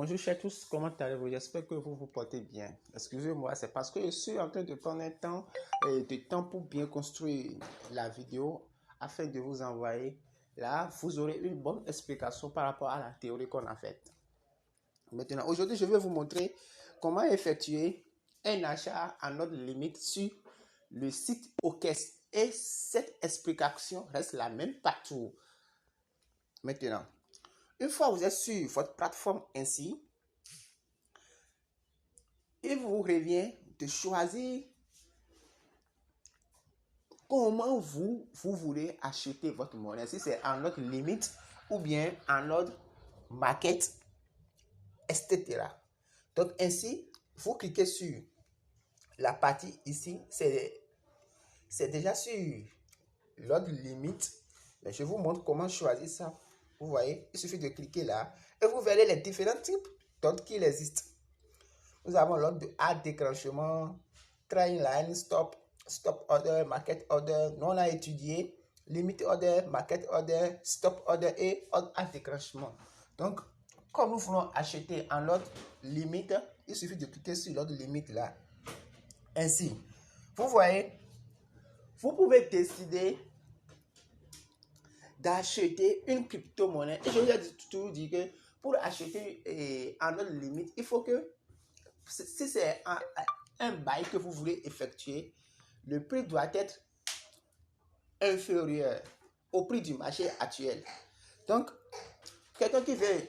Bonjour chers tous, comment allez-vous? J'espère que vous vous portez bien. Excusez-moi, c'est parce que je suis en train de prendre un temps pour bien construire la vidéo afin de vous envoyer. Là, vous aurez une bonne explication par rapport à la théorie qu'on a faite. Maintenant, aujourd'hui, je vais vous montrer comment effectuer un achat en ordre limite sur le site OKES. Et cette explication reste la même partout. Maintenant, une fois que vous êtes sur votre plateforme ainsi, il vous revient de choisir comment vous voulez acheter votre monnaie. Si c'est en ordre limite ou bien en ordre market, etc. Donc ainsi, vous cliquez sur la partie ici, c'est déjà sur l'ordre limite. Mais je vous montre comment choisir ça. Vous voyez, il suffit de cliquer là et vous verrez les différents types d'ordres qui existent. Nous avons l'ordre de hard déclenchement, train line, stop order, market order. Nous on a étudié limit order, market order, stop order et ordre hard déclenchement. Donc, comme nous voulons acheter en ordre limite, il suffit de cliquer sur l'ordre limite là. Ainsi, vous voyez, vous pouvez décider d'acheter une crypto-monnaie. Et je vous ai toujours dit que pour acheter en ordre limite, il faut que, si c'est un bail que vous voulez effectuer, le prix doit être inférieur au prix du marché actuel. Donc, quelqu'un qui veut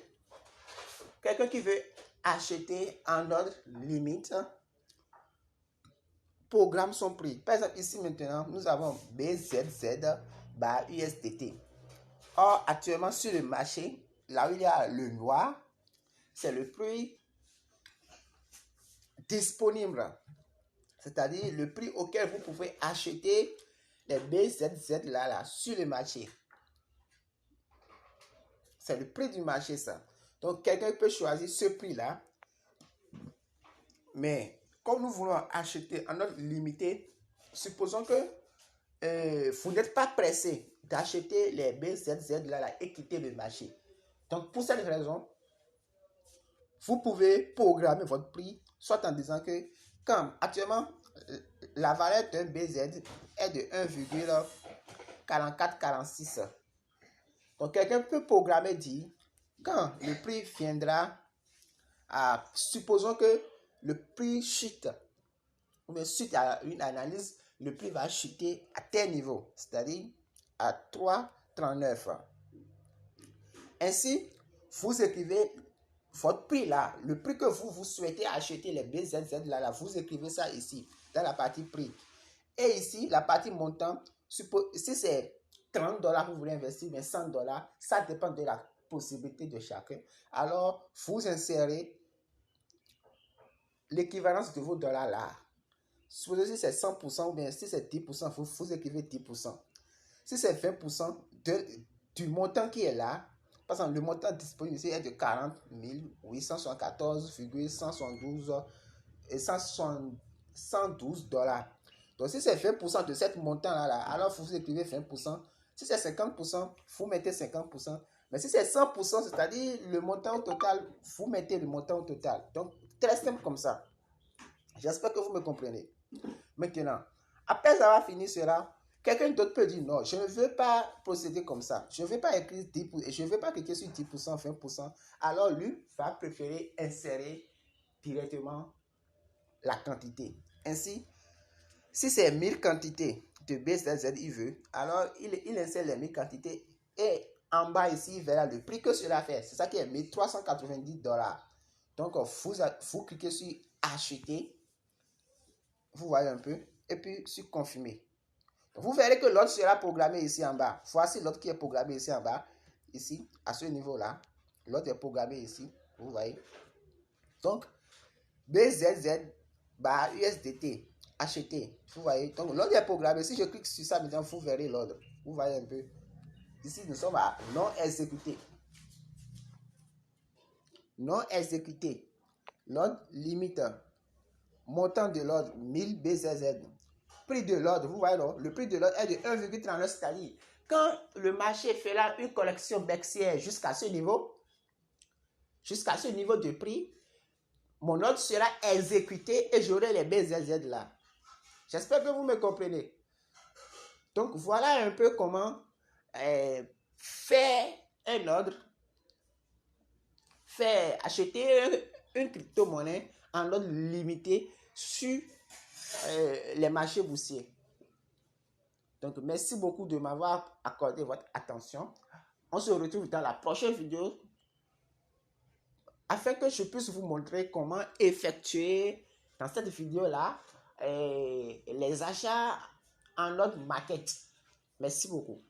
acheter en ordre limite, programme son prix. Par exemple, ici maintenant, nous avons BZZ par USDT. Or, actuellement, sur le marché, là où il y a le noir, c'est le prix disponible. C'est-à-dire le prix auquel vous pouvez acheter les BZZ là sur le marché. C'est le prix du marché, ça. Donc, quelqu'un peut choisir ce prix-là. Mais, comme nous voulons acheter en ordre limité, supposons que vous n'êtes pas pressé d'acheter les BZZ là et quitter le marché. Donc, pour cette raison, vous pouvez programmer votre prix, soit en disant que, comme actuellement, la valeur d'un BZ est de 1,4446. Donc, quelqu'un peut programmer, dire, quand le prix viendra à, supposons que le prix chute, ou bien suite à une analyse, le prix va chuter à tel niveau, c'est-à-dire à 3,39. Ainsi, vous écrivez votre prix là, le prix que vous souhaitez acheter les BZZ là, vous écrivez ça ici, dans la partie prix. Et ici, la partie montant, si c'est $30 que vous voulez investir, mais $100, ça dépend de la possibilité de chacun. Alors, vous insérez l'équivalence de vos dollars là. Supposez si c'est 100% ou bien si c'est 10%, vous écrivez 10%. Si c'est 20% du montant qui est là, par exemple, le montant disponible ici est de 40 874,112 dollars. Donc, si c'est 20% de ce montant-là, alors vous écrivez 20%. Si c'est 50%, vous mettez 50%. Mais si c'est 100%, c'est-à-dire le montant total, vous mettez le montant total. Donc, très simple comme ça. J'espère que vous me comprenez. Maintenant, après avoir fini cela, quelqu'un d'autre peut dire non, je ne veux pas procéder comme ça. Je ne veux pas écrire 10% et je ne veux pas cliquer sur 10%, 20%. Alors, lui va préférer insérer directement la quantité. Ainsi, si c'est 1000 quantités de BZZ, il veut, alors il insère les 1000 quantités et en bas ici, il verra le prix que cela fait. C'est ça qui est 1390 dollars. Donc, vous cliquez sur acheter. Vous voyez un peu. Et puis, sur confirmer. Vous verrez que l'autre sera programmé ici en bas. Voici l'autre qui est programmé ici en bas. Ici, à ce niveau-là. L'autre est programmé ici. Vous voyez. Donc, BZZ par USDT. Acheter. Vous voyez. Donc, l'ordre est programmé. Si je clique sur ça, maintenant, vous verrez l'ordre. Vous voyez un peu. Ici, nous sommes à non exécuté. Non exécuté. L'ordre limite. Montant de l'ordre 1000 BZZ. Prix de l'ordre, vous voyez, non? Le prix de l'ordre est de 1,39, c'est-à-dire quand le marché fera une correction baissière jusqu'à ce niveau, jusqu'à ce niveau de prix, mon ordre sera exécuté et j'aurai les BZZ là. J'espère que vous me comprenez. Donc, voilà un peu comment faire un ordre, faire acheter une crypto-monnaie en ordre limité sur les marchés boursiers. Donc, merci beaucoup de m'avoir accordé votre attention. On se retrouve dans la prochaine vidéo afin que je puisse vous montrer comment effectuer dans cette vidéo-là les achats en ordre market. Merci beaucoup.